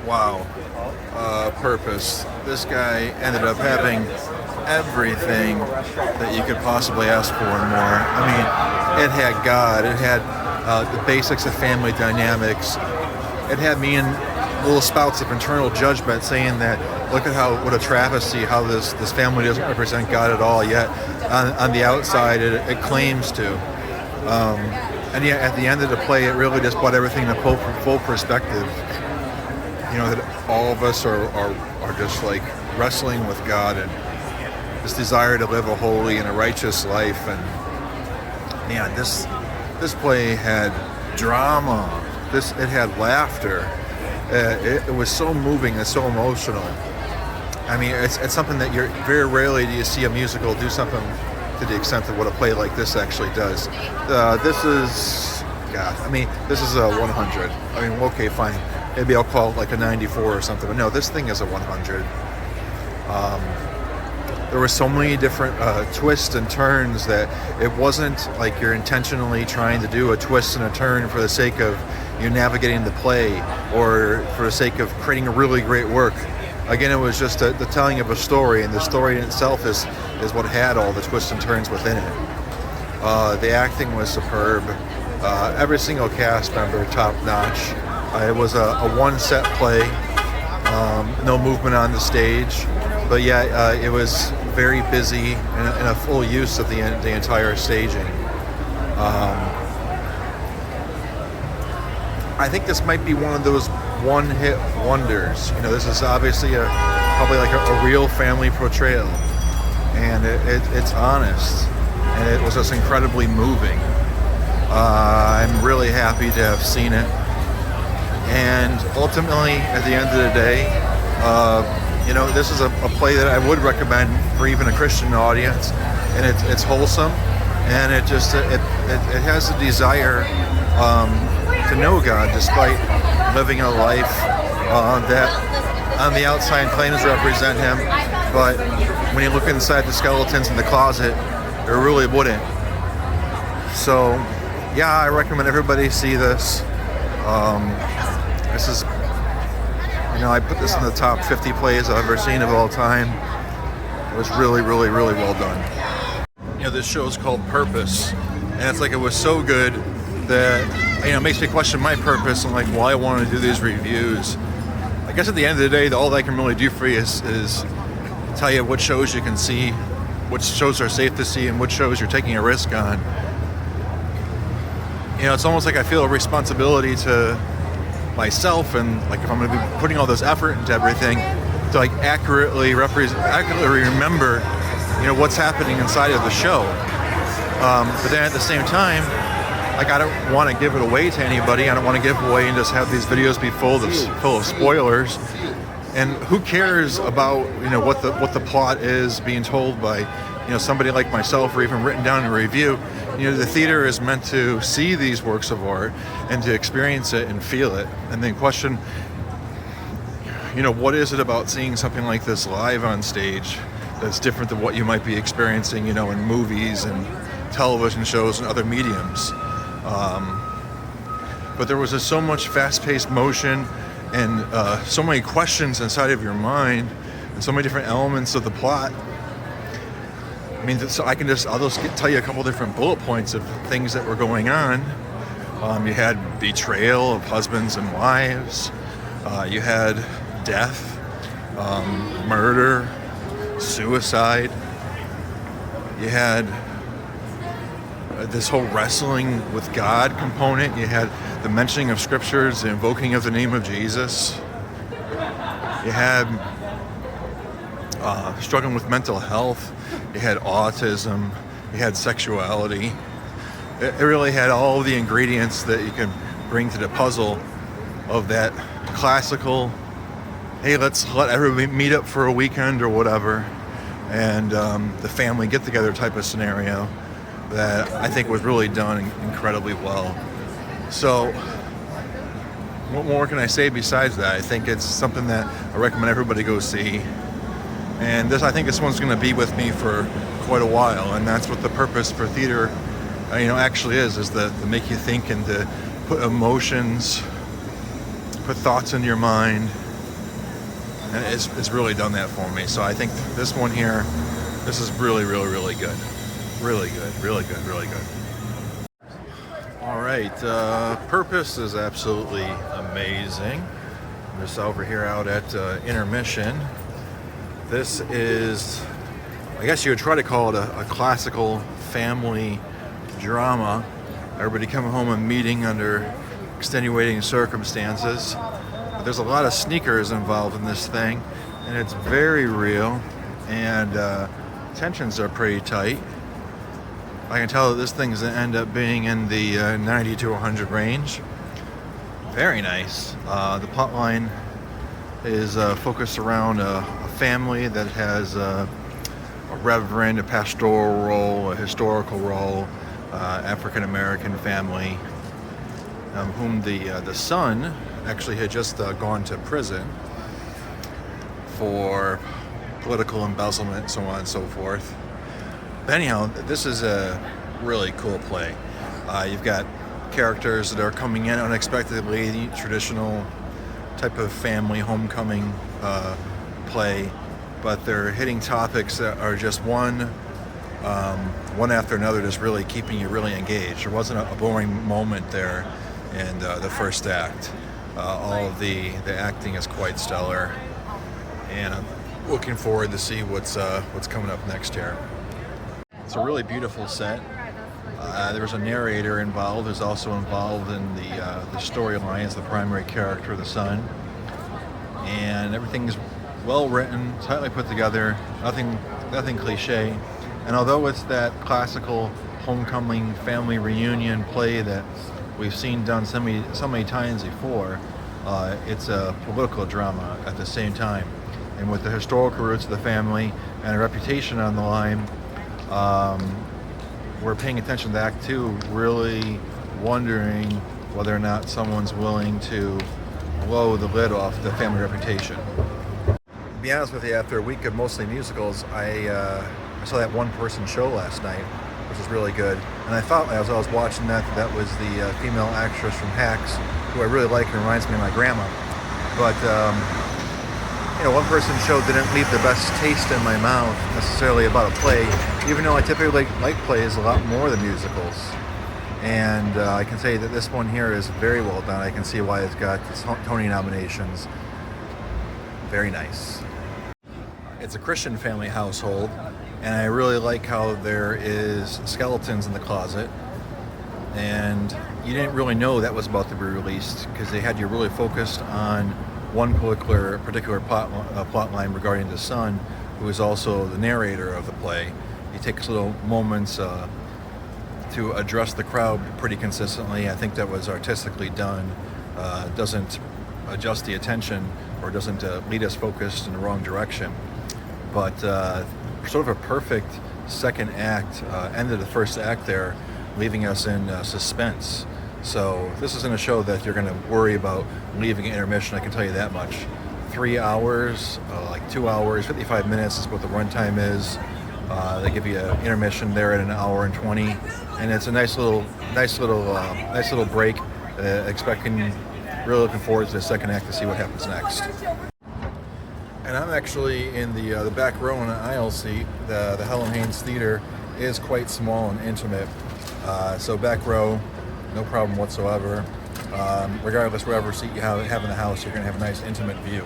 Wow. Purpose. This guy ended up having everything that you could possibly ask for and more. I mean, it had God. It had the basics of family dynamics. It had me in little spouts of internal judgment saying that, look at what a travesty, how this family doesn't represent God at all, yet on the outside it claims to. And yet at the end of the play, it really just brought everything to full perspective. You know, that all of us are just like wrestling with God and this desire to live a holy and a righteous life. And man, this play had drama. It had laughter. It was so moving and so emotional. I mean, it's something that very rarely do you see a musical do something to the extent of what a play like this actually does. This is a 100. I mean, okay, fine. Maybe I'll call it like a 94 or something. But no, this thing is a 100. There were so many different twists and turns that it wasn't like you're intentionally trying to do a twist and a turn for the sake of you navigating the play or for the sake of creating a really great work. Again, it was just the telling of a story, and the story in itself is what had all the twists and turns within it. The acting was superb. Every single cast member top notch. It was a one set play, no movement on the stage, but yeah, it was very busy and a full use of the entire staging. I think this might be one of those one-hit wonders. You know, this is obviously probably like a real family portrayal, and it's honest, and it was just incredibly moving. I'm really happy to have seen it. And ultimately, at the end of the day, this is a play that I would recommend for even a Christian audience, and it's wholesome, and it has a desire to know God despite living a life that on the outside claims to represent Him, but when you look inside the skeletons in the closet, it really wouldn't. So, yeah, I recommend everybody see this. This is, I put this in the top 50 plays I've ever seen of all time. It was really, really, really well done. This show is called Purpose, and it's like it was so good that, it makes me question my purpose and like why I want to do these reviews. I guess at the end of the day, all I can really do for you is tell you what shows you can see, what shows are safe to see, and what shows you're taking a risk on. It's almost like I feel a responsibility to myself, and like if I'm going to be putting all this effort into everything, to like accurately remember, what's happening inside of the show. But then at the same time, like I don't want to give it away to anybody. I don't want to give away and just have these videos be full of spoilers. And who cares about what the plot is being told by somebody like myself, or even written down in a review. The theater is meant to see these works of art and to experience it and feel it, and then question, what is it about seeing something like this live on stage that's different than what you might be experiencing, in movies and television shows and other mediums. But there was just so much fast-paced motion and so many questions inside of your mind and so many different elements of the plot. I mean, so I'll just tell you a couple different bullet points of things that were going on. You had betrayal of husbands and wives. You had death, murder, suicide. You had this whole wrestling with God component. You had the mentioning of scriptures, the invoking of the name of Jesus. You had struggling with mental health. You had autism. You had sexuality. It really had all the ingredients that you can bring to the puzzle of that classical, hey, let's let everybody meet up for a weekend or whatever, and the family get-together type of scenario that I think was really done incredibly well. So what more can I say besides that? I think it's something that I recommend everybody go see. And I think this one's going to be with me for quite a while, and that's what the purpose for theater, actually is to make you think and to put emotions, put thoughts in your mind, and it's really done that for me. So I think this one here, this is really, really, really good. Really good, really good, really good. All right, Purpose is absolutely amazing. I'm just over here out at Intermission. This is, I guess you would try to call it a classical family drama. Everybody coming home and meeting under extenuating circumstances. But there's a lot of sneakers involved in this thing, and it's very real, and tensions are pretty tight. I can tell that this thing's going to end up being in the 90 to 100 range. Very nice. The plot line is focused around a family that has a reverend, a pastoral role, a historical role, African American family, whom the son actually had just gone to prison for political embezzlement, so on and so forth. But anyhow, this is a really cool play. You've got characters that are coming in unexpectedly, the traditional type of family homecoming play, but they're hitting topics that are just one after another, just really keeping you really engaged. There wasn't a boring moment there in the first act. All of the acting is quite stellar, and I'm looking forward to see what's coming up next year. It's a really beautiful set. There's a narrator involved, who's also involved in the storyline as the primary character, the son. And everything's well written, tightly put together, nothing cliche. And although it's that classical homecoming family reunion play that we've seen done so many times before, it's a political drama at the same time. And with the historical roots of the family and a reputation on the line, we're paying attention to Act 2, really wondering whether or not someone's willing to blow the lid off the family reputation. To be honest with you, after a week of mostly musicals, I saw that one-person show last night, which was really good. And I thought as I was watching that was the female actress from Hacks, who I really like and reminds me of my grandma. But one-person show didn't leave the best taste in my mouth necessarily about a play, even though I typically like plays a lot more than musicals. And I can say that this one here is very well done. I can see why it's got Tony nominations. Very nice. It's a Christian family household, and I really like how there is skeletons in the closet, and you didn't really know that was about to be released because they had you really focused on one particular plot line regarding the son, who is also the narrator of the play. He takes little moments to address the crowd pretty consistently. I think that was artistically done. Doesn't adjust the attention or doesn't lead us focused in the wrong direction. But sort of a perfect second act, end of the first act there, leaving us in suspense. So this isn't a show that you're going to worry about leaving at intermission, I can tell you that much. 3 hours, like 2 hours, 55 minutes is what the runtime is. They give you an intermission there at an hour and 20, and it's a nice little break. Really looking forward to the second act to see what happens next. And I'm actually in the back row in an aisle seat. The Helen Haynes Theater is quite small and intimate, so back row, no problem whatsoever. Regardless whatever seat you have in the house, you're going to have a nice intimate view.